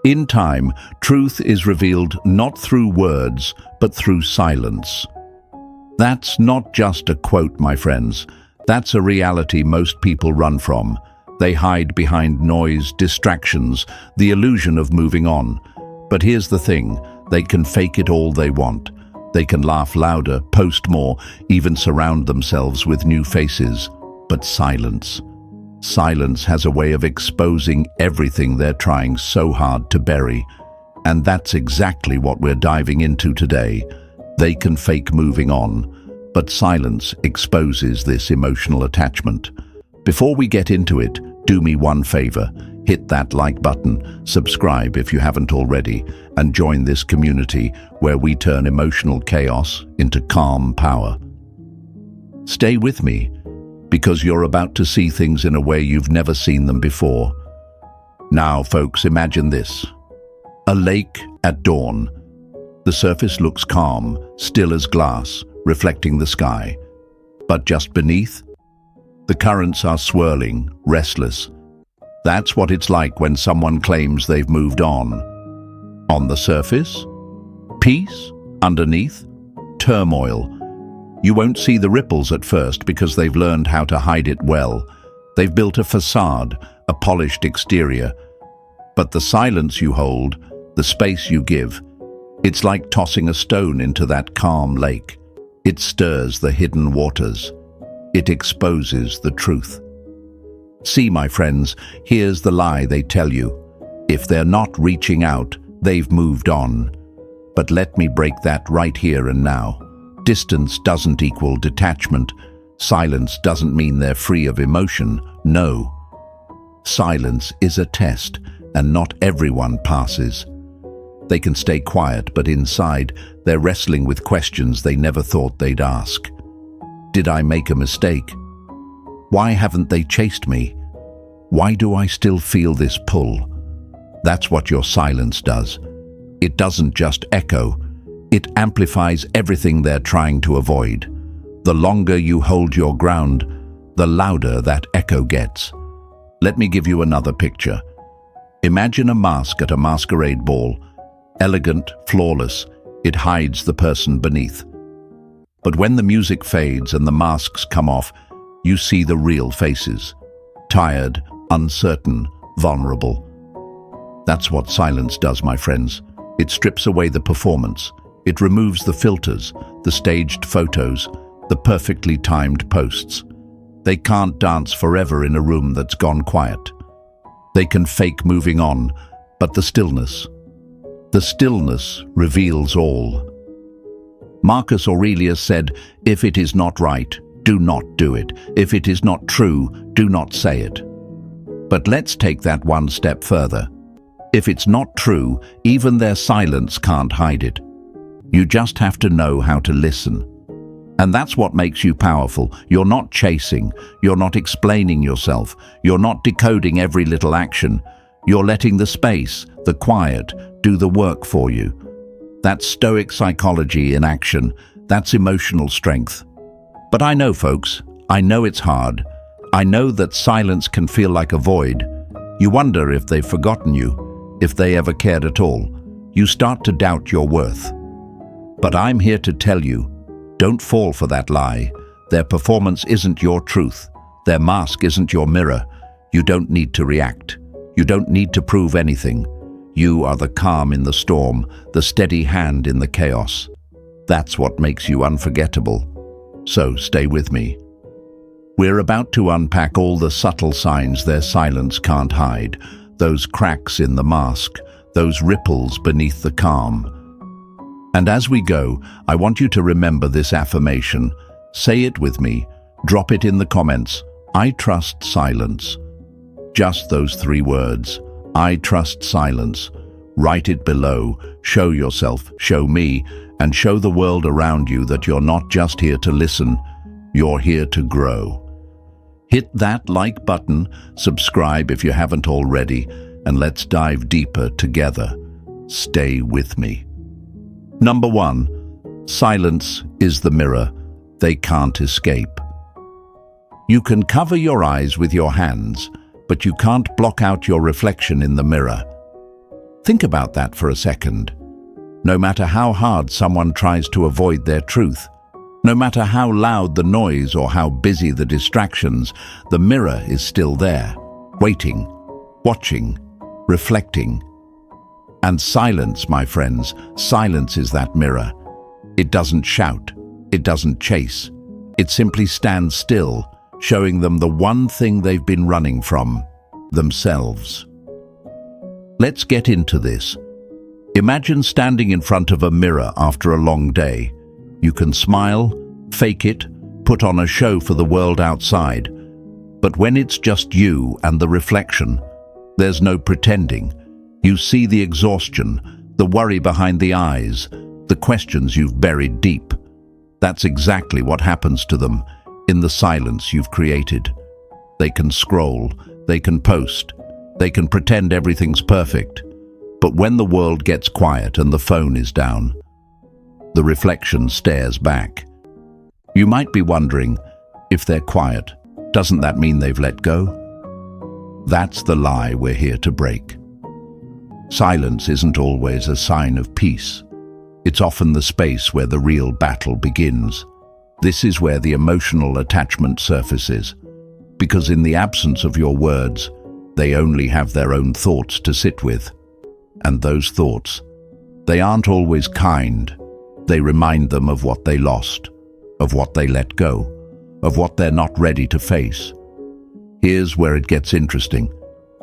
In time, truth is revealed not through words, but through silence. That's not just a quote, my friends. That's a reality most people run from. They hide behind noise, distractions, the illusion of moving on. But here's the thing, they can fake it all they want. They can laugh louder, post more, even surround themselves with new faces. But silence. Silence has a way of exposing everything they're trying so hard to bury. And that's exactly what we're diving into today. They can fake moving on, but silence exposes this emotional attachment. Before we get into it, do me one favor. Hit that like button, subscribe if you haven't already, and join this community where we turn emotional chaos into calm power. Stay with me, because you're about to see things in a way you've never seen them before. Now, folks, imagine this. A lake at dawn. The surface looks calm, still as glass, reflecting the sky. But just beneath, the currents are swirling, restless. That's what it's like when someone claims they've moved on. On the surface, peace. Underneath, turmoil. You won't see the ripples at first because they've learned how to hide it well. They've built a facade, a polished exterior. But the silence you hold, the space you give, it's like tossing a stone into that calm lake. It stirs the hidden waters. It exposes the truth. See, my friends, here's the lie they tell you. If they're not reaching out, they've moved on. But let me break that right here and now. Distance doesn't equal detachment. Silence doesn't mean they're free of emotion. No. Silence is a test, and not everyone passes. They can stay quiet, but inside, they're wrestling with questions they never thought they'd ask. Did I make a mistake? Why haven't they chased me? Why do I still feel this pull? That's what your silence does. It doesn't just echo. It amplifies everything they're trying to avoid. The longer you hold your ground, the louder that echo gets. Let me give you another picture. Imagine a mask at a masquerade ball. Elegant, flawless, it hides the person beneath. But when the music fades and the masks come off, you see the real faces. Tired, uncertain, vulnerable. That's what silence does, my friends. It strips away the performance. It removes the filters, the staged photos, the perfectly timed posts. They can't dance forever in a room that's gone quiet. They can fake moving on, but the stillness reveals all. Marcus Aurelius said, "If it is not right, do not do it. If it is not true, do not say it." But let's take that one step further. If it's not true, even their silence can't hide it. You just have to know how to listen. And that's what makes you powerful. You're not chasing. You're not explaining yourself. You're not decoding every little action. You're letting the space, the quiet, do the work for you. That's Stoic psychology in action. That's emotional strength. But I know, folks, I know it's hard. I know that silence can feel like a void. You wonder if they've forgotten you, if they ever cared at all. You start to doubt your worth. But I'm here to tell you, don't fall for that lie. Their performance isn't your truth. Their mask isn't your mirror. You don't need to react. You don't need to prove anything. You are the calm in the storm, the steady hand in the chaos. That's what makes you unforgettable. So stay with me. We're about to unpack all the subtle signs their silence can't hide, those cracks in the mask, those ripples beneath the calm. And as we go, I want you to remember this affirmation. Say it with me. Drop it in the comments. I trust silence. Just those 3 words. I trust silence. Write it below. Show yourself, show me, and show the world around you that you're not just here to listen. You're here to grow. Hit that like button, subscribe if you haven't already, and let's dive deeper together. Stay with me. Number 1. Silence is the mirror they can't escape. You can cover your eyes with your hands, but you can't block out your reflection in the mirror. Think about that for a second. No matter how hard someone tries to avoid their truth, no matter how loud the noise or how busy the distractions, the mirror is still there, waiting, watching, reflecting. And silence, my friends, silence is that mirror. It doesn't shout, it doesn't chase. It simply stands still, showing them the one thing they've been running from, themselves. Let's get into this. Imagine standing in front of a mirror after a long day. You can smile, fake it, put on a show for the world outside. But when it's just you and the reflection, there's no pretending. You see the exhaustion, the worry behind the eyes, the questions you've buried deep. That's exactly what happens to them in the silence you've created. They can scroll, they can post, they can pretend everything's perfect. But when the world gets quiet and the phone is down, the reflection stares back. You might be wondering, if they're quiet, doesn't that mean they've let go? That's the lie we're here to break. Silence isn't always a sign of peace. It's often the space where the real battle begins. This is where the emotional attachment surfaces, because in the absence of your words, they only have their own thoughts to sit with. And those thoughts, they aren't always kind. They remind them of what they lost, of what they let go, of what they're not ready to face. Here's where it gets interesting.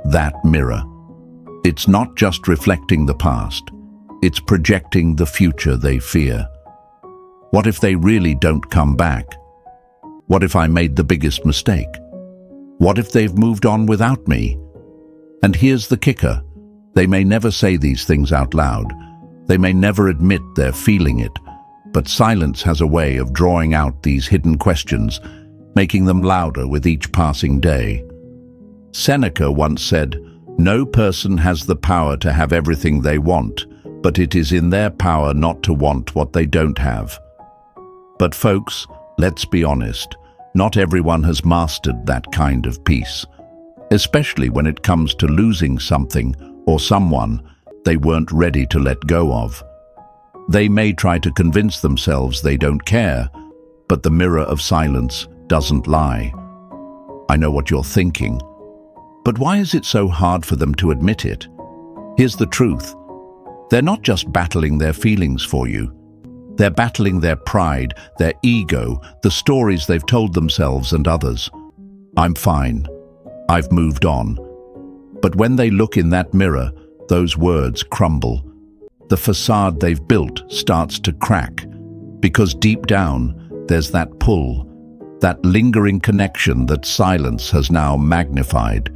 That mirror. It's not just reflecting the past. It's projecting the future they fear. What if they really don't come back? What if I made the biggest mistake? What if they've moved on without me? And here's the kicker. They may never say these things out loud. They may never admit they're feeling it. But silence has a way of drawing out these hidden questions, making them louder with each passing day. Seneca once said, "No person has the power to have everything they want, but it is in their power not to want what they don't have." But folks, let's be honest, not everyone has mastered that kind of peace, especially when it comes to losing something or someone they weren't ready to let go of. They may try to convince themselves they don't care, but the mirror of silence doesn't lie. I know what you're thinking, but why is it so hard for them to admit it? Here's the truth. They're not just battling their feelings for you. They're battling their pride, their ego, the stories they've told themselves and others. I'm fine. I've moved on. But when they look in that mirror, those words crumble. The facade they've built starts to crack, because deep down, there's that pull, that lingering connection that silence has now magnified.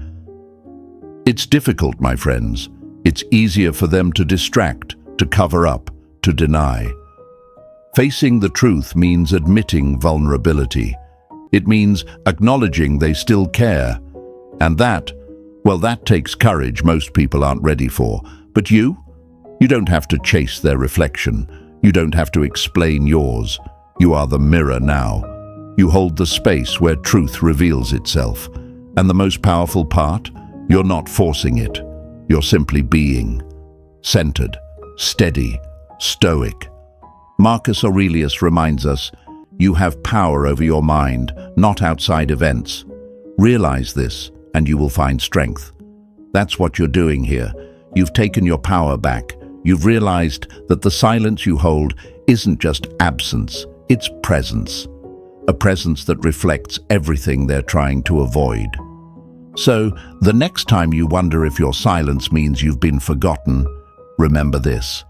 It's difficult, my friends. It's easier for them to distract, to cover up, to deny. Facing the truth means admitting vulnerability. It means acknowledging they still care. And that takes courage most people aren't ready for. But you don't have to chase their reflection. You don't have to explain yours. You are the mirror now. You hold the space where truth reveals itself. And the most powerful part, you're not forcing it. You're simply being. Centered, steady, stoic. Marcus Aurelius reminds us, you have power over your mind, not outside events. Realize this, and you will find strength. That's what you're doing here. You've taken your power back. You've realized that the silence you hold isn't just absence, it's presence. A presence that reflects everything they're trying to avoid. So, the next time you wonder if your silence means you've been forgotten, remember this.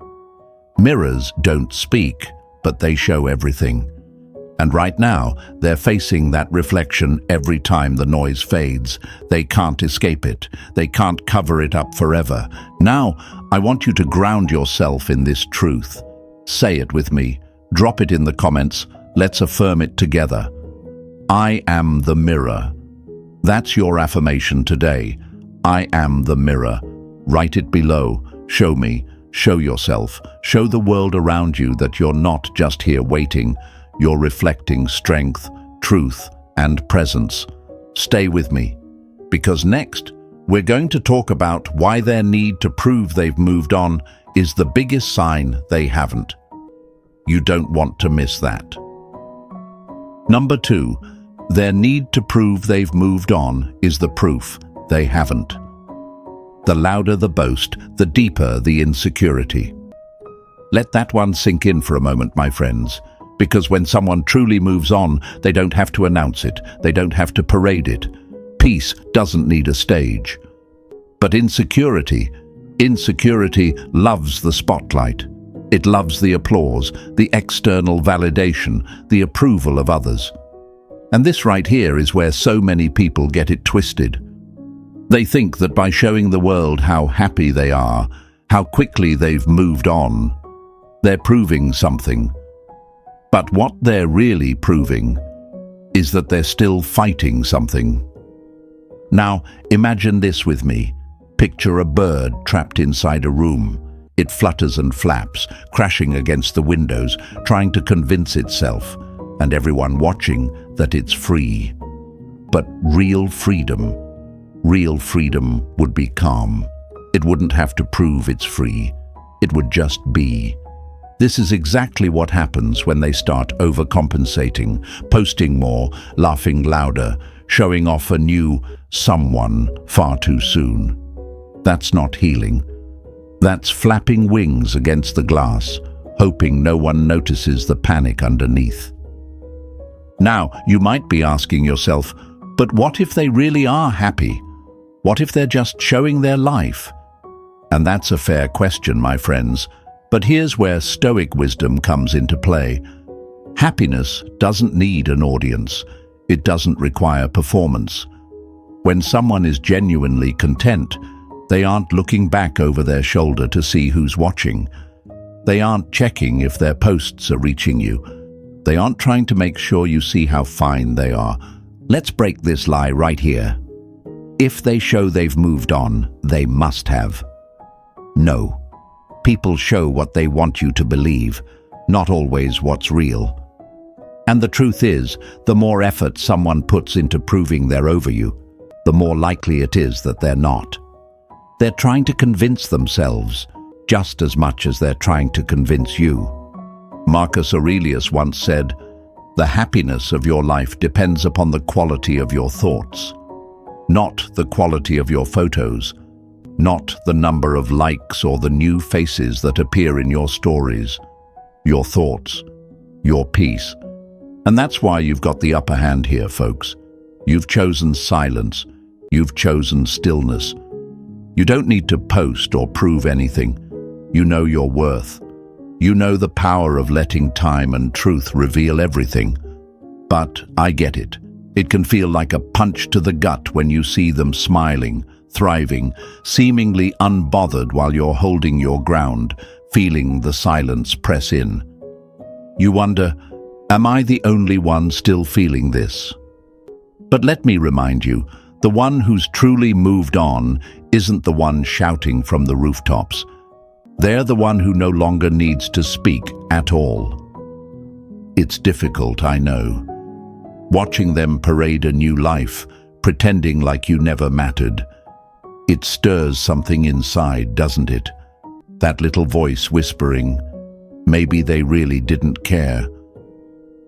Mirrors don't speak, but they show everything. And right now, they're facing that reflection every time the noise fades. They can't escape it. They can't cover it up forever. Now, I want you to ground yourself in this truth. Say it with me. Drop it in the comments. Let's affirm it together. I am the mirror. That's your affirmation today. I am the mirror. Write it below. Show me. Show yourself. Show the world around you that you're not just here waiting. You're reflecting strength, truth, and presence. Stay with me, because next, We're going to talk about why their need to prove they've moved on is the biggest sign they haven't. You don't want to miss that. Number 2, their need to prove they've moved on is the proof they haven't. The louder the boast, the deeper the insecurity. Let that one sink in for a moment, my friends, because when someone truly moves on, they don't have to announce it, they don't have to parade it. Peace doesn't need a stage. But insecurity loves the spotlight. It loves the applause, the external validation, the approval of others. And this right here is where so many people get it twisted. They think that by showing the world how happy they are, how quickly they've moved on, they're proving something. But what they're really proving is that they're still fighting something. Now, imagine this with me. Picture a bird trapped inside a room. It flutters and flaps, crashing against the windows, trying to convince itself, and everyone watching, that it's free. But real freedom would be calm. It wouldn't have to prove it's free. It would just be. This is exactly what happens when they start overcompensating, posting more, laughing louder, showing off a new someone far too soon. That's not healing. That's flapping wings against the glass, hoping no one notices the panic underneath. Now, you might be asking yourself, but what if they really are happy? What if they're just showing their life? And that's a fair question, my friends. But here's where Stoic wisdom comes into play. Happiness doesn't need an audience. It doesn't require performance. When someone is genuinely content, they aren't looking back over their shoulder to see who's watching. They aren't checking if their posts are reaching you. They aren't trying to make sure you see how fine they are. Let's break this lie right here. If they show they've moved on, they must have. No. People show what they want you to believe, not always what's real. And the truth is, the more effort someone puts into proving they're over you, the more likely it is that they're not. They're trying to convince themselves, just as much as they're trying to convince you. Marcus Aurelius once said, "The happiness of your life depends upon the quality of your thoughts, not the quality of your photos, not the number of likes or the new faces that appear in your stories. Your thoughts, your peace." And that's why you've got the upper hand here, folks. You've chosen silence. You've chosen stillness. You don't need to post or prove anything. You know your worth. You know the power of letting time and truth reveal everything. But I get it. It can feel like a punch to the gut when you see them smiling, thriving, seemingly unbothered while you're holding your ground, feeling the silence press in. You wonder, am I the only one still feeling this? But let me remind you, the one who's truly moved on isn't the one shouting from the rooftops. They're the one who no longer needs to speak at all. It's difficult, I know. Watching them parade a new life, pretending like you never mattered. It stirs something inside, doesn't it? That little voice whispering, maybe they really didn't care.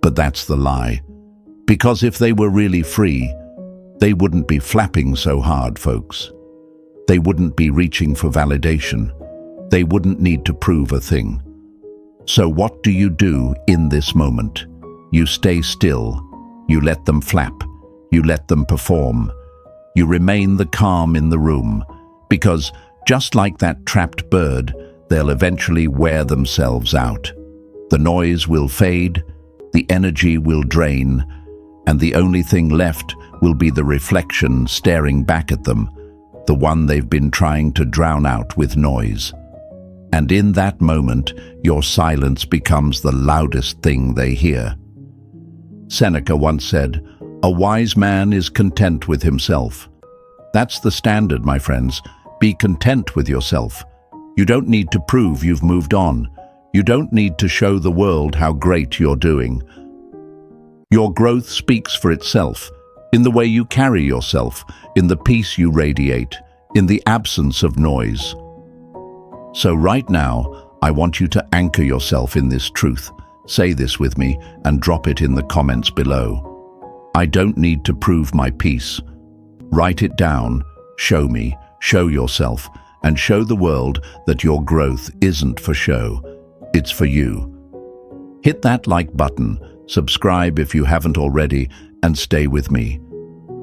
But that's the lie. Because if they were really free, they wouldn't be flapping so hard, folks. They wouldn't be reaching for validation. They wouldn't need to prove a thing. So what do you do in this moment? You stay still. You let them flap. You let them perform. You remain the calm in the room. Because just like that trapped bird, they'll eventually wear themselves out. The noise will fade. The energy will drain. And the only thing left will be the reflection staring back at them, the one they've been trying to drown out with noise. And in that moment, your silence becomes the loudest thing they hear. Seneca once said, "A wise man is content with himself." That's the standard, my friends. Be content with yourself. You don't need to prove you've moved on. You don't need to show the world how great you're doing. Your growth speaks for itself, in the way you carry yourself, in the peace you radiate, in the absence of noise. So right now, I want you to anchor yourself in this truth. Say this with me and drop it in the comments below. I don't need to prove my peace. Write it down, show me, show yourself, and show the world that your growth isn't for show, it's for you. Hit that like button, subscribe if you haven't already, and stay with me.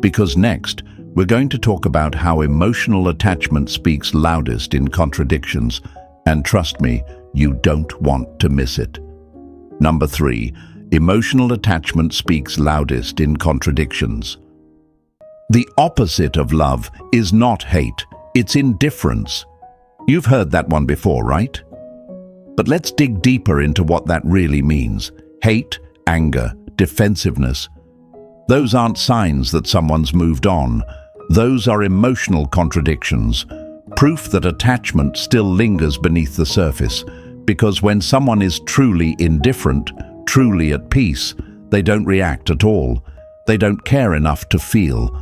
Because next, we're going to talk about how emotional attachment speaks loudest in contradictions, and trust me, you don't want to miss it. Number 3, emotional attachment speaks loudest in contradictions. The opposite of love is not hate, it's indifference. You've heard that one before, right? But let's dig deeper into what that really means. Hate, anger, defensiveness. Those aren't signs that someone's moved on. Those are emotional contradictions, proof that attachment still lingers beneath the surface. Because when someone is truly indifferent, truly at peace, they don't react at all. They don't care enough to feel.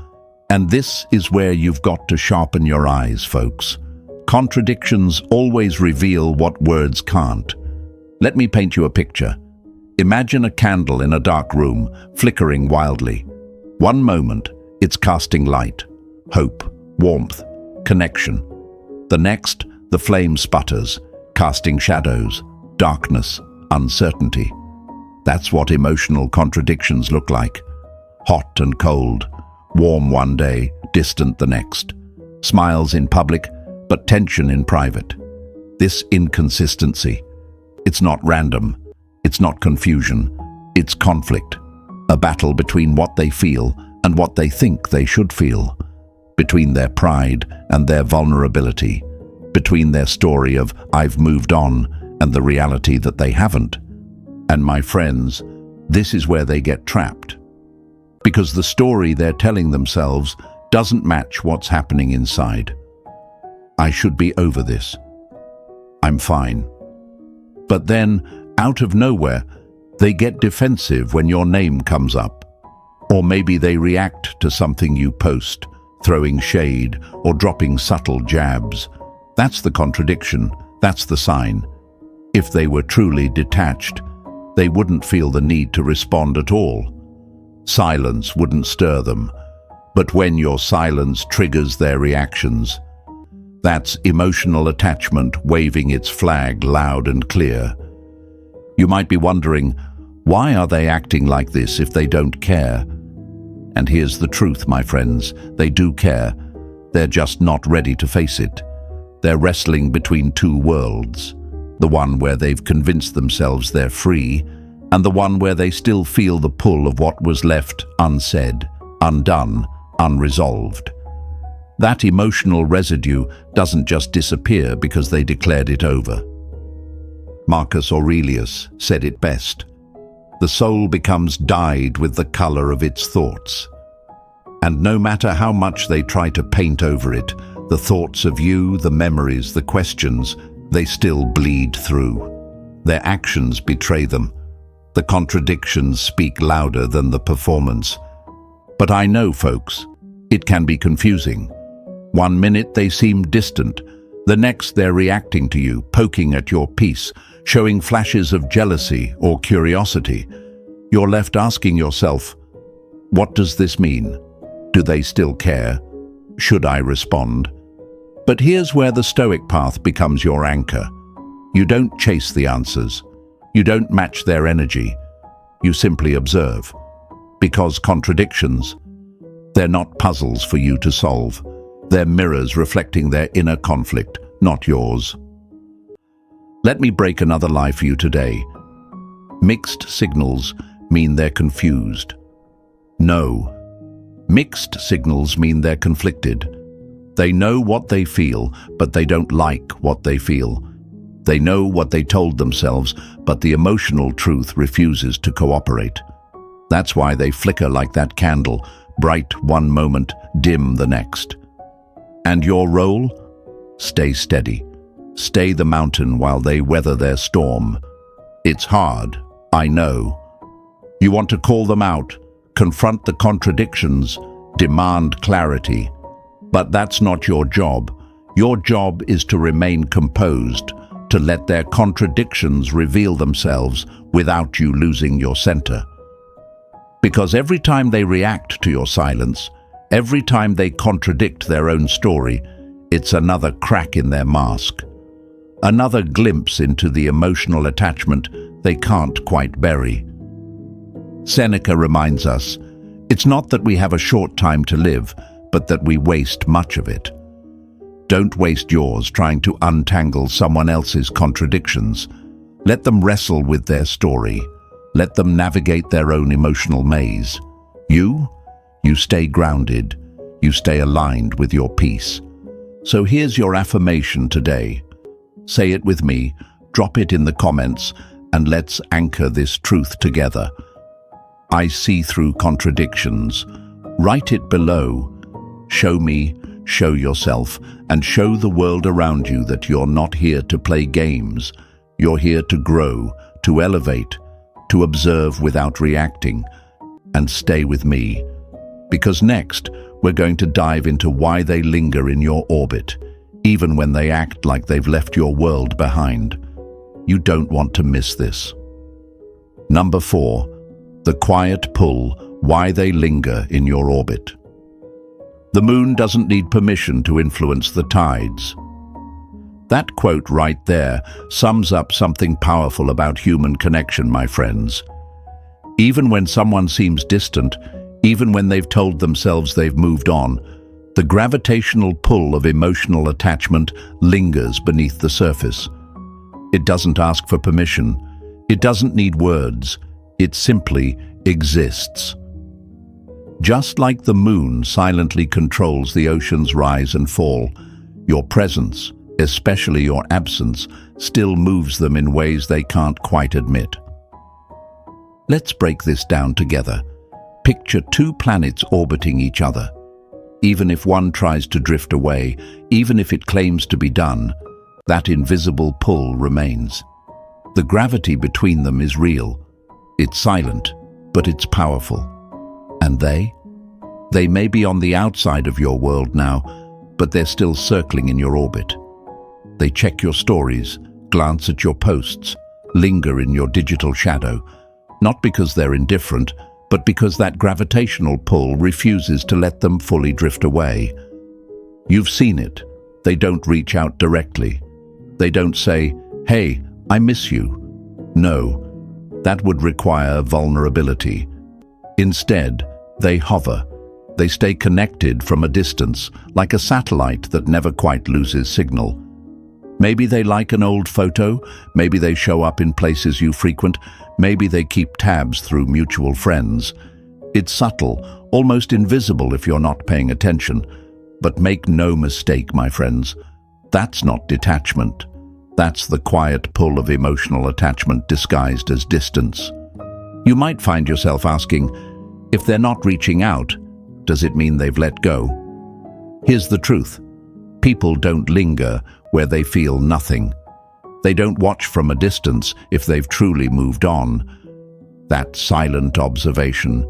And this is where you've got to sharpen your eyes, folks. Contradictions always reveal what words can't. Let me paint you a picture. Imagine a candle in a dark room, flickering wildly. One moment, it's casting light, hope, warmth, connection. The next, the flame sputters, casting shadows, darkness, uncertainty. That's what emotional contradictions look like. Hot and cold, warm one day, distant the next. Smiles in public, but tension in private. This inconsistency, it's not random, it's not confusion, it's conflict. A battle between what they feel and what they think they should feel. Between their pride and their vulnerability. Between their story of "I've moved on" and the reality that they haven't. And my friends, this is where they get trapped. Because the story they're telling themselves doesn't match what's happening inside. I should be over this. I'm fine. But then, out of nowhere, they get defensive when your name comes up. Or maybe they react to something you post, throwing shade or dropping subtle jabs. That's the contradiction, that's the sign. If they were truly detached, they wouldn't feel the need to respond at all. Silence wouldn't stir them. But when your silence triggers their reactions, that's emotional attachment waving its flag loud and clear. You might be wondering, why are they acting like this if they don't care? And here's the truth, my friends, they do care. They're just not ready to face it. They're wrestling between two worlds. The one where they've convinced themselves they're free, and the one where they still feel the pull of what was left unsaid, undone, unresolved. That emotional residue doesn't just disappear because they declared it over. Marcus Aurelius said it best. The soul becomes dyed with the color of its thoughts. And no matter how much they try to paint over it, the thoughts of you, the memories, the questions, they still bleed through. Their actions betray them. The contradictions speak louder than the performance. But I know, folks, it can be confusing. One minute they seem distant, the next they're reacting to you, poking at your peace, showing flashes of jealousy or curiosity. You're left asking yourself, what does this mean? Do they still care? Should I respond? But here's where the Stoic path becomes your anchor. You don't chase the answers. You don't match their energy. You simply observe. Because contradictions, they're not puzzles for you to solve. They're mirrors reflecting their inner conflict, not yours. Let me break another lie for you today. Mixed signals mean they're confused. No. Mixed signals mean they're conflicted. They know what they feel, but they don't like what they feel. They know what they told themselves, but the emotional truth refuses to cooperate. That's why they flicker like that candle, bright one moment, dim the next. And your role? Stay steady. Stay the mountain while they weather their storm. It's hard, I know. You want to call them out, confront the contradictions, demand clarity. But that's not your job. Your job is to remain composed, to let their contradictions reveal themselves without you losing your center. Because every time they react to your silence, every time they contradict their own story, it's another crack in their mask, another glimpse into the emotional attachment they can't quite bury. Seneca reminds us, it's not that we have a short time to live, but that we waste much of it. Don't waste yours trying to untangle someone else's contradictions. Let them wrestle with their story. Let them navigate their own emotional maze. You stay grounded. You stay aligned with your peace. So here's your affirmation today. Say it with me, drop it in the comments, and let's anchor this truth together. I see through contradictions. Write it below. Show me, show yourself, and show the world around you that you're not here to play games. You're here to grow, to elevate, to observe without reacting. And stay with me, because next we're going to dive into why they linger in your orbit, even when they act like they've left your world behind. You don't want to miss this. Number 4, the quiet pull, why they linger in your orbit. The moon doesn't need permission to influence the tides. That quote right there sums up something powerful about human connection, my friends. Even when someone seems distant, even when they've told themselves they've moved on, the gravitational pull of emotional attachment lingers beneath the surface. It doesn't ask for permission. It doesn't need words. It simply exists. Just like the moon silently controls the ocean's rise and fall, your presence, especially your absence, still moves them in ways they can't quite admit. Let's break this down together. Picture 2 planets orbiting each other. Even if one tries to drift away, even if it claims to be done, that invisible pull remains. The gravity between them is real. It's silent, but it's powerful. And they may be on the outside of your world now, but they're still circling in your orbit. They check your stories, glance at your posts, linger in your digital shadow, not because they're indifferent, but because that gravitational pull refuses to let them fully drift away. You've seen it. They don't reach out directly. They don't say, "Hey, I miss you." No, that would require vulnerability. Instead, they hover. They stay connected from a distance, like a satellite that never quite loses signal. Maybe they like an old photo, maybe they show up in places you frequent, maybe they keep tabs through mutual friends. It's subtle, almost invisible if you're not paying attention. But make no mistake, my friends, that's not detachment. That's the quiet pull of emotional attachment disguised as distance. You might find yourself asking, if they're not reaching out, does it mean they've let go? Here's the truth. People don't linger where they feel nothing. They don't watch from a distance if they've truly moved on. That silent observation,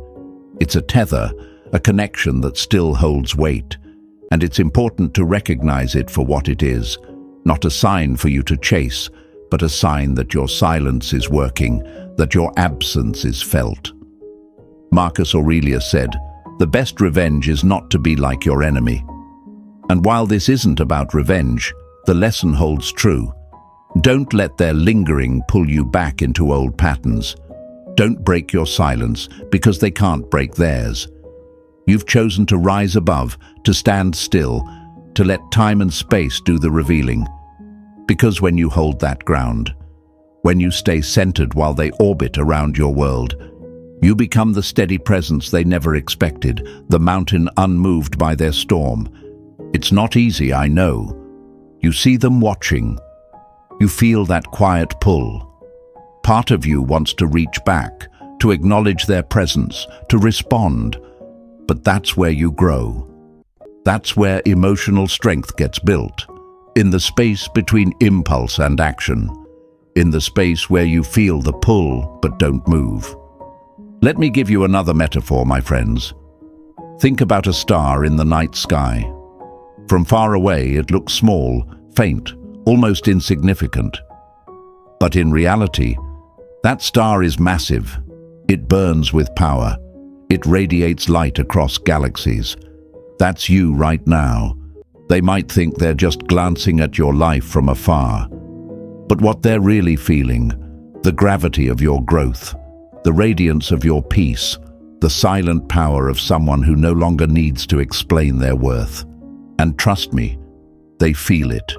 it's a tether, a connection that still holds weight. And it's important to recognize it for what it is, not a sign for you to chase, but a sign that your silence is working, that your absence is felt. Marcus Aurelius said, "The best revenge is not to be like your enemy." And while this isn't about revenge, the lesson holds true. Don't let their lingering pull you back into old patterns. Don't break your silence because they can't break theirs. You've chosen to rise above, to stand still, to let time and space do the revealing. Because when you hold that ground, when you stay centered while they orbit around your world, you become the steady presence they never expected, the mountain unmoved by their storm. It's not easy, I know. You see them watching. You feel that quiet pull. Part of you wants to reach back, to acknowledge their presence, to respond. But that's where you grow. That's where emotional strength gets built. In the space between impulse and action. In the space where you feel the pull but don't move. Let me give you another metaphor, my friends. Think about a star in the night sky. From far away, it looks small, faint, almost insignificant. But in reality, that star is massive. It burns with power. It radiates light across galaxies. That's you right now. They might think they're just glancing at your life from afar. But what they're really feeling, the gravity of your growth, the radiance of your peace, the silent power of someone who no longer needs to explain their worth. And trust me, they feel it.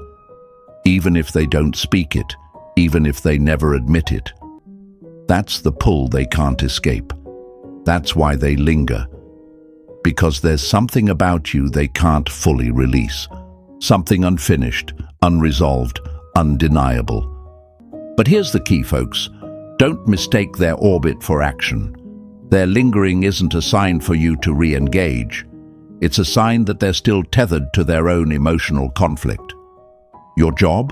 Even if they don't speak it, even if they never admit it. That's the pull they can't escape. That's why they linger. Because there's something about you they can't fully release. Something unfinished, unresolved, undeniable. But here's the key, folks. Don't mistake their orbit for action. Their lingering isn't a sign for you to re-engage. It's a sign that they're still tethered to their own emotional conflict. Your job?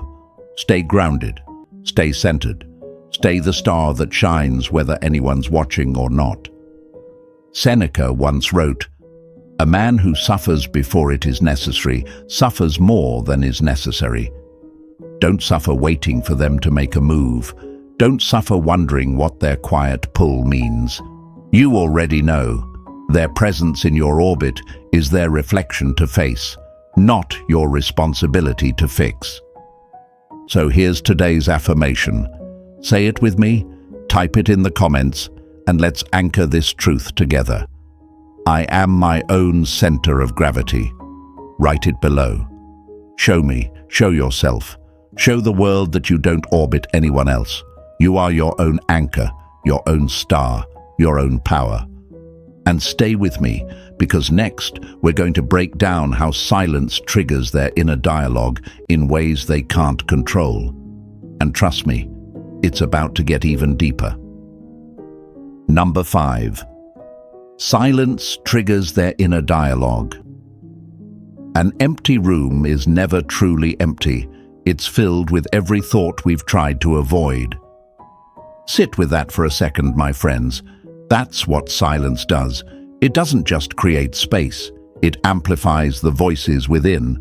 Stay grounded. Stay centered. Stay the star that shines whether anyone's watching or not. Seneca once wrote, "A man who suffers before it is necessary suffers more than is necessary." Don't suffer waiting for them to make a move. Don't suffer wondering what their quiet pull means. You already know. Their presence in your orbit is their reflection to face, not your responsibility to fix. So here's today's affirmation. Say it with me, type it in the comments, and let's anchor this truth together. I am my own center of gravity. Write it below. Show me, show yourself. Show the world that you don't orbit anyone else. You are your own anchor, your own star, your own power. And stay with me, because next we're going to break down how silence triggers their inner dialogue in ways they can't control. And trust me, it's about to get even deeper. Number 5. Silence triggers their inner dialogue. An empty room is never truly empty. It's filled with every thought we've tried to avoid. Sit with that for a second, my friends. That's what silence does. It doesn't just create space. It amplifies the voices within.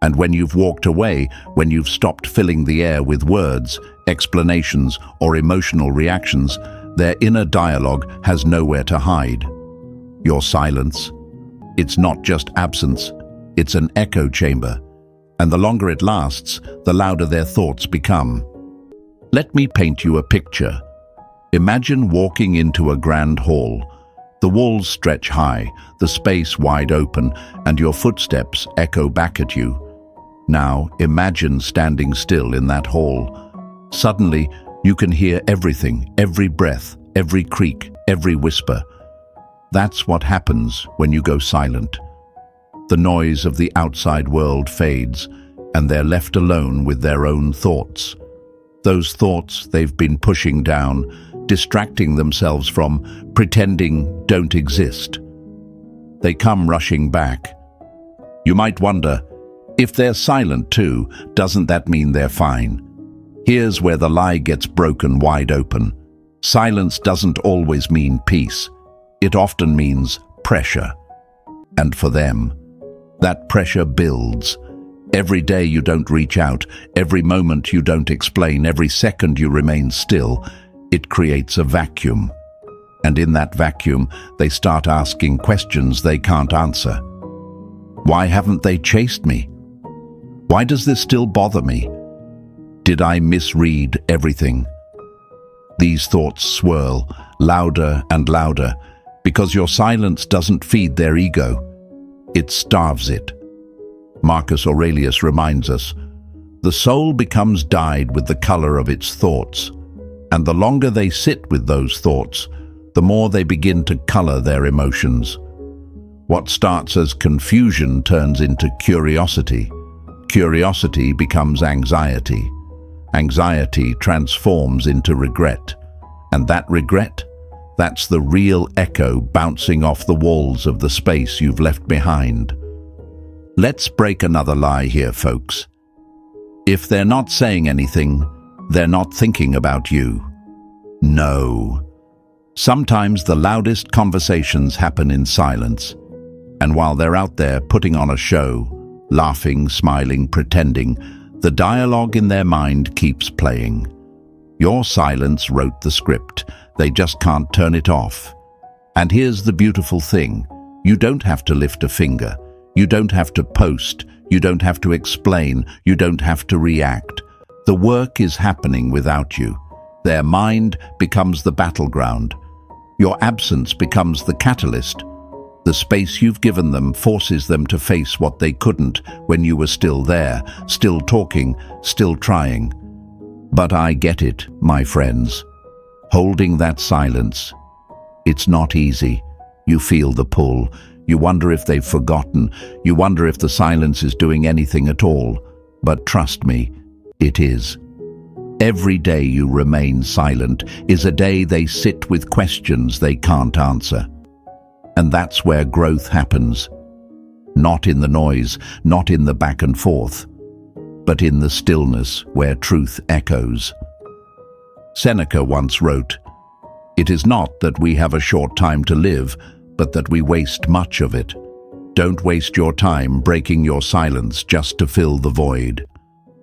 And when you've walked away, when you've stopped filling the air with words, explanations, or emotional reactions, their inner dialogue has nowhere to hide. Your silence, it's not just absence, it's an echo chamber. And the longer it lasts, the louder their thoughts become. Let me paint you a picture. Imagine walking into a grand hall. The walls stretch high, the space wide open, and your footsteps echo back at you. Now imagine standing still in that hall. Suddenly, you can hear everything, every breath, every creak, every whisper. That's what happens when you go silent. The noise of the outside world fades, and they're left alone with their own thoughts. Those thoughts they've been pushing down, distracting themselves from, pretending don't exist. They come rushing back. You might wonder, if they're silent too, doesn't that mean they're fine? Here's where the lie gets broken wide open. Silence doesn't always mean peace. It often means pressure. And for them, that pressure builds. Every day you don't reach out, every moment you don't explain, every second you remain still, it creates a vacuum. And in that vacuum, they start asking questions they can't answer. Why haven't they chased me? Why does this still bother me? Did I misread everything? These thoughts swirl, louder and louder, because your silence doesn't feed their ego. It starves it. Marcus Aurelius reminds us, the soul becomes dyed with the color of its thoughts, and the longer they sit with those thoughts, the more they begin to color their emotions. What starts as confusion turns into curiosity. Curiosity becomes anxiety. Anxiety transforms into regret. And that regret, that's the real echo bouncing off the walls of the space you've left behind. Let's break another lie here, folks. If they're not saying anything, they're not thinking about you. No. Sometimes the loudest conversations happen in silence. And while they're out there putting on a show, laughing, smiling, pretending. The dialogue in their mind keeps playing. Your silence wrote the script. They just can't turn it off. And here's the beautiful thing. You don't have to lift a finger. You don't have to post. You don't have to explain. You don't have to react. The work is happening without you. Their mind becomes the battleground. Your absence becomes the catalyst. The space you've given them forces them to face what they couldn't when you were still there, still talking, still trying. But I get it, my friends. Holding that silence, it's not easy. You feel the pull. You wonder if they've forgotten. You wonder if the silence is doing anything at all. But trust me, it is. Every day you remain silent is a day they sit with questions they can't answer. And that's where growth happens. Not in the noise, not in the back and forth, but in the stillness where truth echoes. Seneca once wrote, "It is not that we have a short time to live, but that we waste much of it. Don't waste your time breaking your silence just to fill the void.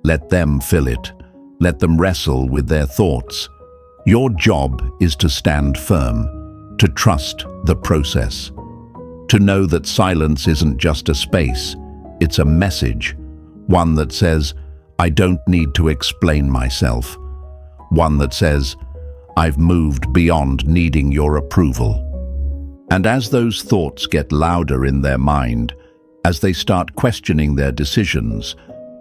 Let them fill it. Let them wrestle with their thoughts. Your job is to stand firm, to trust the process, to know that silence isn't just a space, it's a message, one that says, I don't need to explain myself, one that says, I've moved beyond needing your approval." And as those thoughts get louder in their mind, as they start questioning their decisions,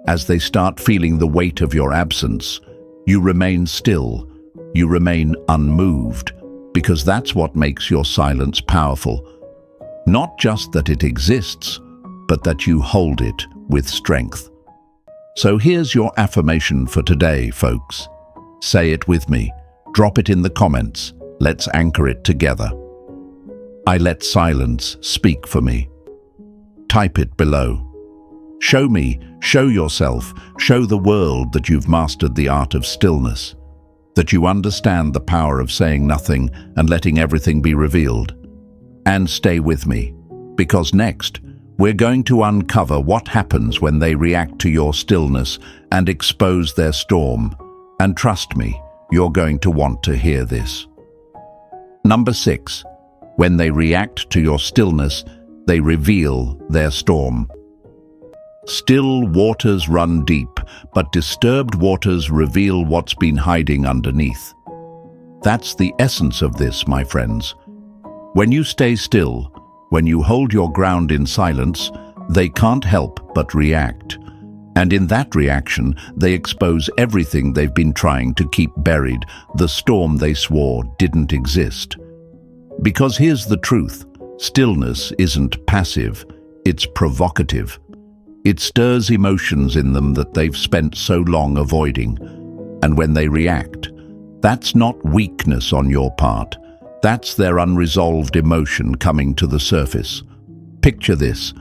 as they start feeling the weight of your absence, you remain still, you remain unmoved, because that's what makes your silence powerful. Not just that it exists, but that you hold it with strength. So here's your affirmation for today, folks. Say it with me. Drop it in the comments. Let's anchor it together. I let silence speak for me. Type it below. Show me, show yourself, show the world that you've mastered the art of stillness, that you understand the power of saying nothing and letting everything be revealed. And stay with me, because next, we're going to uncover what happens when they react to your stillness and expose their storm. And trust me, you're going to want to hear this. Number 6. When they react to your stillness, they reveal their storm. Still waters run deep, but disturbed waters reveal what's been hiding underneath. That's the essence of this, my friends. When you stay still, when you hold your ground in silence, they can't help but react. And in that reaction, they expose everything they've been trying to keep buried, the storm they swore didn't exist. Because here's the truth, stillness isn't passive, it's provocative. It stirs emotions in them that they've spent so long avoiding. And when they react, that's not weakness on your part. That's their unresolved emotion coming to the surface. Picture this.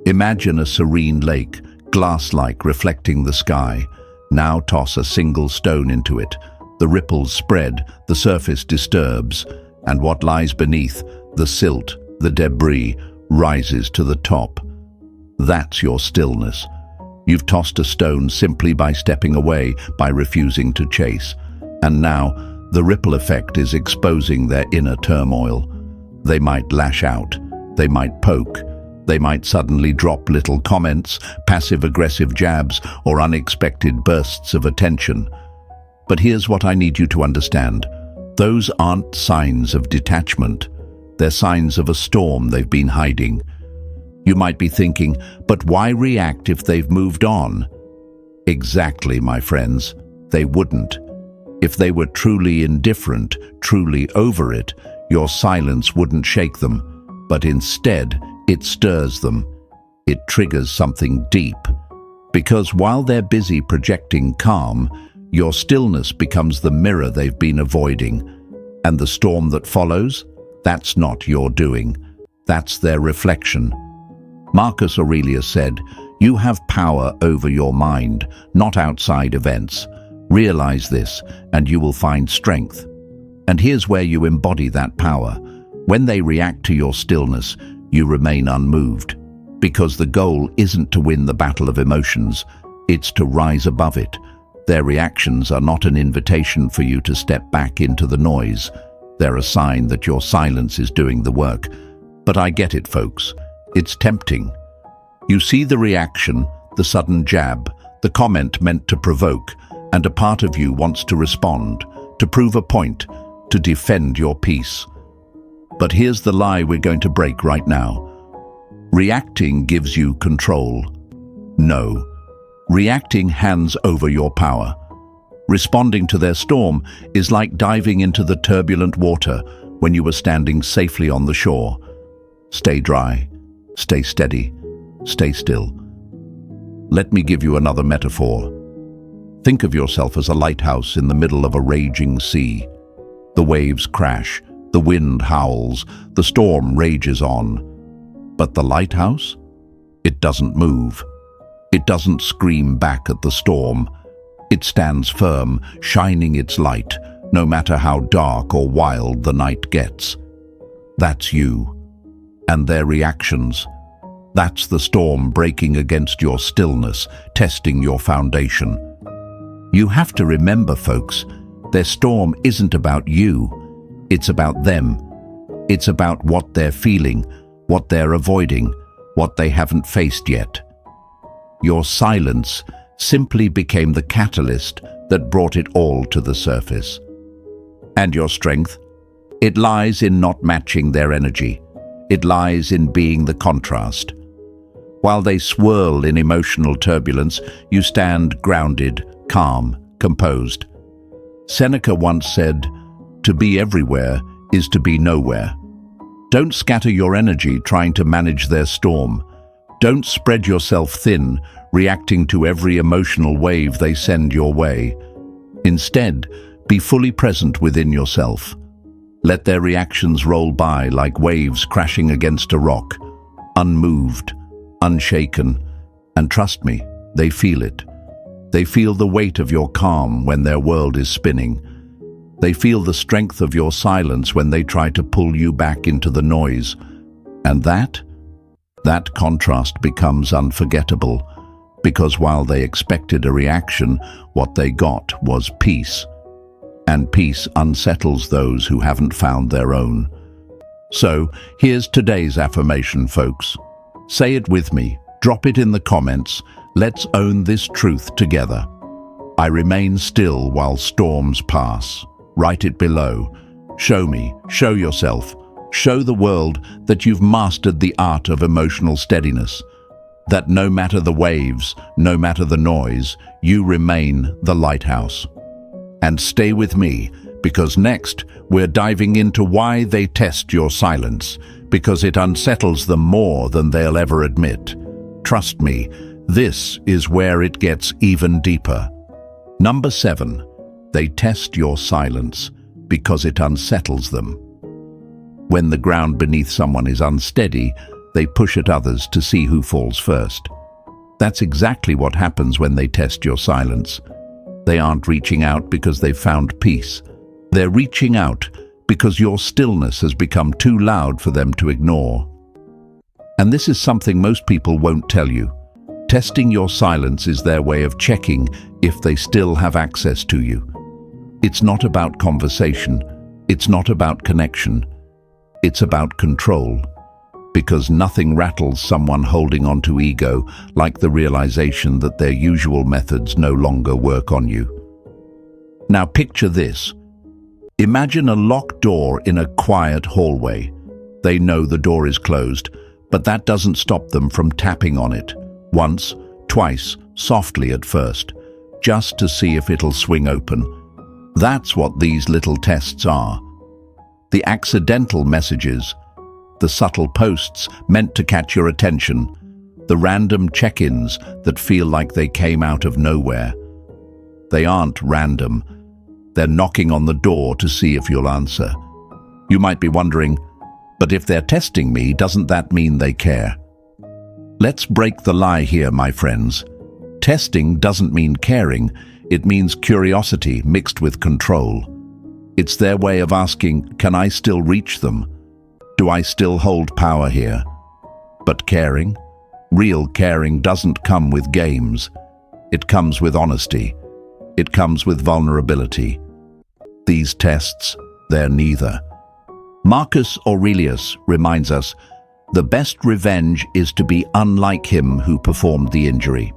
Imagine a serene lake, glass-like, reflecting the sky. Now toss a single stone into it. The ripples spread, the surface disturbs, and what lies beneath, the silt, the debris, rises to the top. That's your stillness. You've tossed a stone simply by stepping away, by refusing to chase. And now, the ripple effect is exposing their inner turmoil. They might lash out, they might poke, they might suddenly drop little comments, passive-aggressive jabs, or unexpected bursts of attention. But here's what I need you to understand. Those aren't signs of detachment. They're signs of a storm they've been hiding. You might be thinking, but why react if they've moved on? Exactly, my friends. They wouldn't. If they were truly indifferent, truly over it, your silence wouldn't shake them. But instead, it stirs them. It triggers something deep. Because while they're busy projecting calm, your stillness becomes the mirror they've been avoiding. And the storm that follows? That's not your doing. That's their reflection. Marcus Aurelius said, "You have power over your mind, not outside events. Realize this, and you will find strength." And here's where you embody that power. When they react to your stillness, you remain unmoved. Because the goal isn't to win the battle of emotions, it's to rise above it. Their reactions are not an invitation for you to step back into the noise. They're a sign that your silence is doing the work. But I get it, folks. It's tempting. You see the reaction, the sudden jab, the comment meant to provoke, and a part of you wants to respond, to prove a point, to defend your peace. But here's the lie we're going to break right now. Reacting gives you control. No. Reacting hands over your power. Responding to their storm is like diving into the turbulent water when you were standing safely on the shore. Stay dry, stay steady, stay still. Let me give you another metaphor. Think of yourself as a lighthouse in the middle of a raging sea. The waves crash, the wind howls, the storm rages on. But the lighthouse? It doesn't move. It doesn't scream back at the storm. It stands firm, shining its light, no matter how dark or wild the night gets. That's you. And their reactions. That's the storm breaking against your stillness, testing your foundation. You have to remember, folks, their storm isn't about you. It's about them. It's about what they're feeling, what they're avoiding, what they haven't faced yet. Your silence simply became the catalyst that brought it all to the surface. And your strength? It lies in not matching their energy. It lies in being the contrast. While they swirl in emotional turbulence, you stand grounded, calm, composed. Seneca once said, "To be everywhere is to be nowhere." Don't scatter your energy trying to manage their storm. Don't spread yourself thin, reacting to every emotional wave they send your way. Instead, be fully present within yourself. Let their reactions roll by like waves crashing against a rock, unmoved, unshaken, and trust me, they feel it. They feel the weight of your calm when their world is spinning. They feel the strength of your silence when they try to pull you back into the noise. And that contrast becomes unforgettable, because while they expected a reaction, what they got was peace. And peace unsettles those who haven't found their own. So, here's today's affirmation, folks. Say it with me, drop it in the comments, let's own this truth together. I remain still while storms pass. Write it below. Show me, show yourself, show the world that you've mastered the art of emotional steadiness. That no matter the waves, no matter the noise, you remain the lighthouse. And stay with me, because next we're diving into why they test your silence, because it unsettles them more than they'll ever admit. Trust me, this is where it gets even deeper. Number 7, they test your silence because it unsettles them. When the ground beneath someone is unsteady, they push at others to see who falls first. That's exactly what happens when they test your silence. They aren't reaching out because they've found peace. They're reaching out because your stillness has become too loud for them to ignore. And this is something most people won't tell you. Testing your silence is their way of checking if they still have access to you. It's not about conversation. It's not about connection. It's about control. Because nothing rattles someone holding on to ego like the realization that their usual methods no longer work on you. Now picture this. Imagine a locked door in a quiet hallway. They know the door is closed, but that doesn't stop them from tapping on it. Once, twice, softly at first, just to see if it'll swing open. That's what these little tests are. The accidental messages, the subtle posts meant to catch your attention, the random check-ins that feel like they came out of nowhere. They aren't random. They're knocking on the door to see if you'll answer. You might be wondering, but if they're testing me, doesn't that mean they care? Let's break the lie here, my friends. Testing doesn't mean caring. It means curiosity mixed with control. It's their way of asking, can I still reach them? Do I still hold power here? But caring? Real caring doesn't come with games. It comes with honesty. It comes with vulnerability. These tests, they're neither. Marcus Aurelius reminds us, the best revenge is to be unlike him who performed the injury.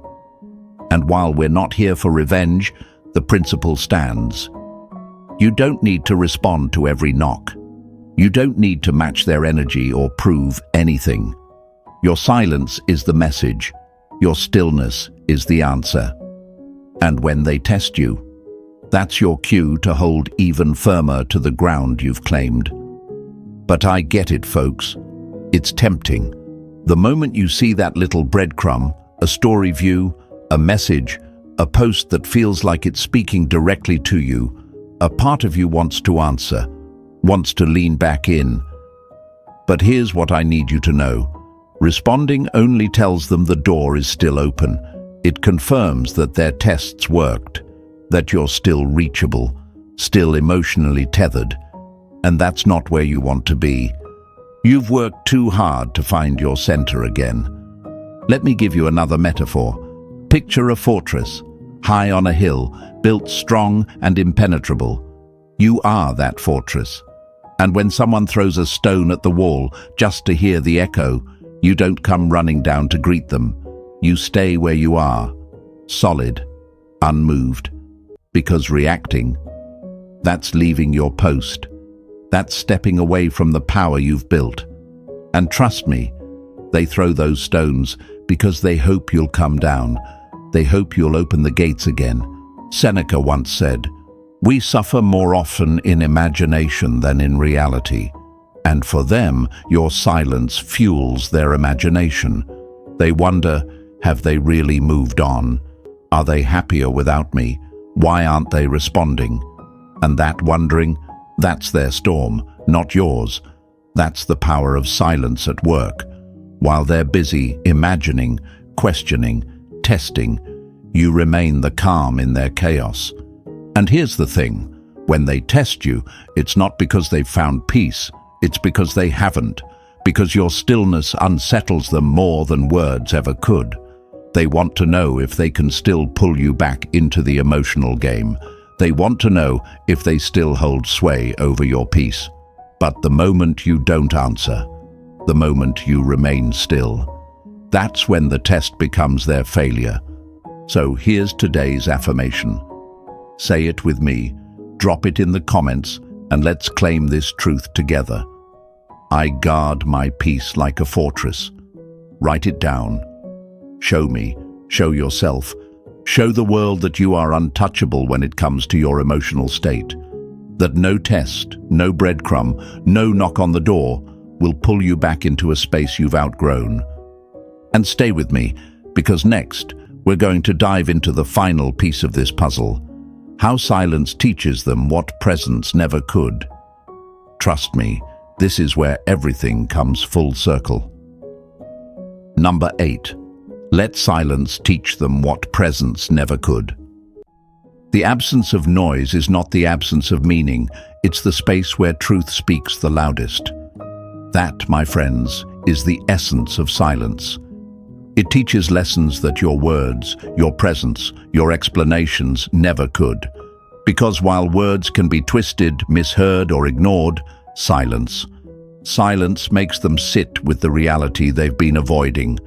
And while we're not here for revenge, the principle stands. You don't need to respond to every knock. You don't need to match their energy or prove anything. Your silence is the message. Your stillness is the answer. And when they test you, that's your cue to hold even firmer to the ground you've claimed. But I get it, folks. It's tempting. The moment you see that little breadcrumb, a story view, a message, a post that feels like it's speaking directly to you, a part of you wants to answer, wants to lean back in. But here's what I need you to know. Responding only tells them the door is still open. It confirms that their tests worked, that you're still reachable, still emotionally tethered. And that's not where you want to be. You've worked too hard to find your center again. Let me give you another metaphor. Picture a fortress, high on a hill, built strong and impenetrable. You are that fortress. And when someone throws a stone at the wall just to hear the echo, you don't come running down to greet them. You stay where you are, solid, unmoved. Because reacting, that's leaving your post. That's stepping away from the power you've built. And trust me, they throw those stones because they hope you'll come down. They hope you'll open the gates again. Seneca once said, "We suffer more often in imagination than in reality." And for them, your silence fuels their imagination. They wonder, have they really moved on? Are they happier without me? Why aren't they responding? And that wondering, that's their storm, not yours. That's the power of silence at work. While they're busy imagining, questioning, testing, you remain the calm in their chaos. And here's the thing, when they test you, it's not because they've found peace, it's because they haven't, because your stillness unsettles them more than words ever could. They want to know if they can still pull you back into the emotional game. They want to know if they still hold sway over your peace. But the moment you don't answer, the moment you remain still, that's when the test becomes their failure. So here's today's affirmation. Say it with me, drop it in the comments, and let's claim this truth together. I guard my peace like a fortress. Write it down. Show me, show yourself, show the world that you are untouchable when it comes to your emotional state. That no test, no breadcrumb, no knock on the door will pull you back into a space you've outgrown. And stay with me, because next we're going to dive into the final piece of this puzzle. How silence teaches them what presence never could. Trust me, this is where everything comes full circle. Number 8. Let silence teach them what presence never could. The absence of noise is not the absence of meaning, it's the space where truth speaks the loudest. That, my friends, is the essence of silence. It teaches lessons that your words, your presence, your explanations never could. Because while words can be twisted, misheard, or ignored, silence makes them sit with the reality they've been avoiding.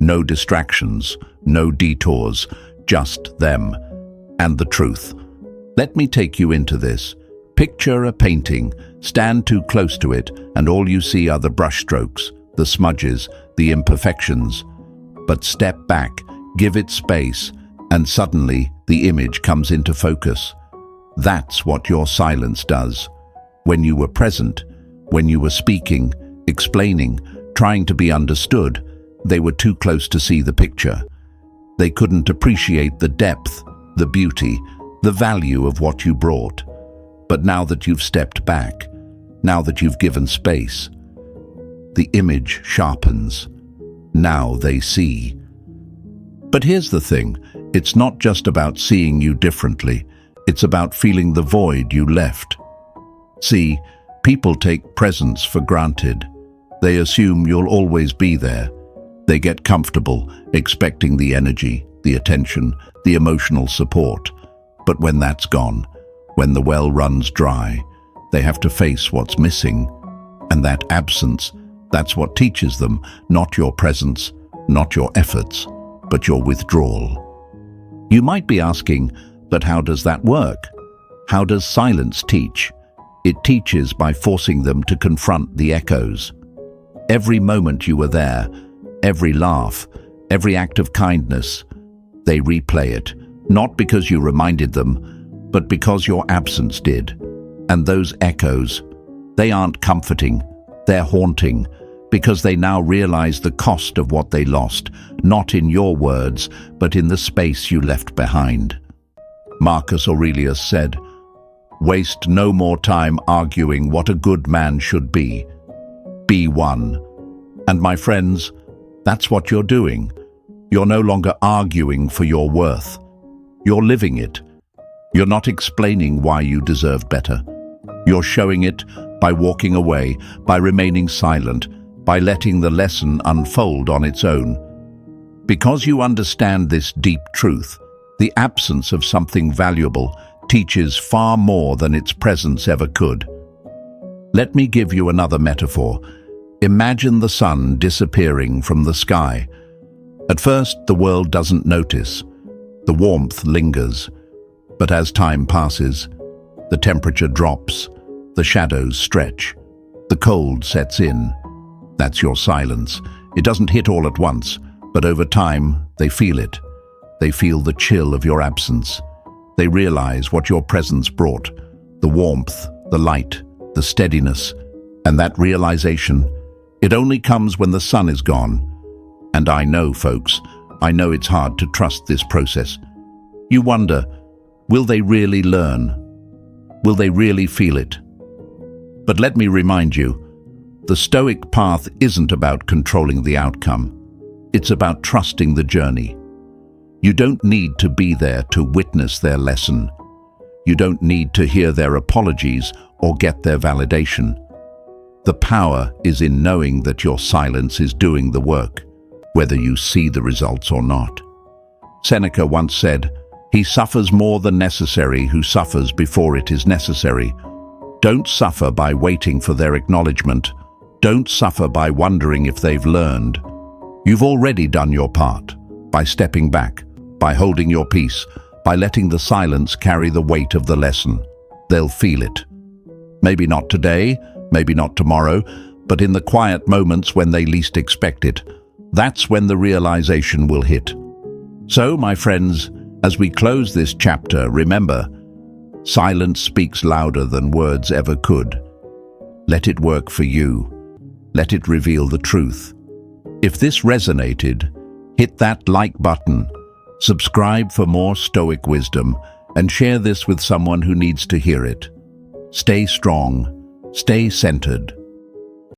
No distractions, no detours, just them and the truth. Let me take you into this. Picture a painting, stand too close to it, and all you see are the brushstrokes, the smudges, the imperfections. But step back, give it space, and suddenly the image comes into focus. That's what your silence does. When you were present, when you were speaking, explaining, trying to be understood, they were too close to see the picture. They couldn't appreciate the depth, the beauty, the value of what you brought. But now that you've stepped back, now that you've given space, the image sharpens. Now they see. But here's the thing, it's not just about seeing you differently, it's about feeling the void you left. See, people take presence for granted. They assume you'll always be there. They get comfortable, expecting the energy, the attention, the emotional support. But when that's gone, when the well runs dry, they have to face what's missing. And that absence, that's what teaches them, not your presence, not your efforts, but your withdrawal. You might be asking, but how does that work? How does silence teach? It teaches by forcing them to confront the echoes. Every moment you were there, every laugh, every act of kindness, they replay it, not because you reminded them, but because your absence did. And those echoes, they aren't comforting, they're haunting, because they now realize the cost of what they lost, not in your words, but in the space you left behind. Marcus Aurelius said, "Waste no more time arguing what a good man should be. Be one." And my friends, that's what you're doing. You're no longer arguing for your worth. You're living it. You're not explaining why you deserve better. You're showing it by walking away, by remaining silent, by letting the lesson unfold on its own. Because you understand this deep truth, the absence of something valuable teaches far more than its presence ever could. Let me give you another metaphor. Imagine the sun disappearing from the sky. At first, the world doesn't notice. The warmth lingers. But as time passes, the temperature drops, the shadows stretch, the cold sets in. That's your silence. It doesn't hit all at once, but over time, they feel it. They feel the chill of your absence. They realize what your presence brought, the warmth, the light, the steadiness. And that realization, it only comes when the sun is gone. And I know, folks, I know it's hard to trust this process. You wonder, will they really learn? Will they really feel it? But let me remind you, the Stoic path isn't about controlling the outcome. It's about trusting the journey. You don't need to be there to witness their lesson. You don't need to hear their apologies or get their validation. The power is in knowing that your silence is doing the work, whether you see the results or not. Seneca once said, "He suffers more than necessary who suffers before it is necessary." Don't suffer by waiting for their acknowledgement. Don't suffer by wondering if they've learned. You've already done your part, by stepping back, by holding your peace, by letting the silence carry the weight of the lesson. They'll feel it. Maybe not today, maybe not tomorrow, but in the quiet moments when they least expect it, that's when the realization will hit. So, my friends, as we close this chapter, remember, silence speaks louder than words ever could. Let it work for you. Let it reveal the truth. If this resonated, hit that like button, subscribe for more Stoic wisdom, and share this with someone who needs to hear it. Stay strong, stay centered,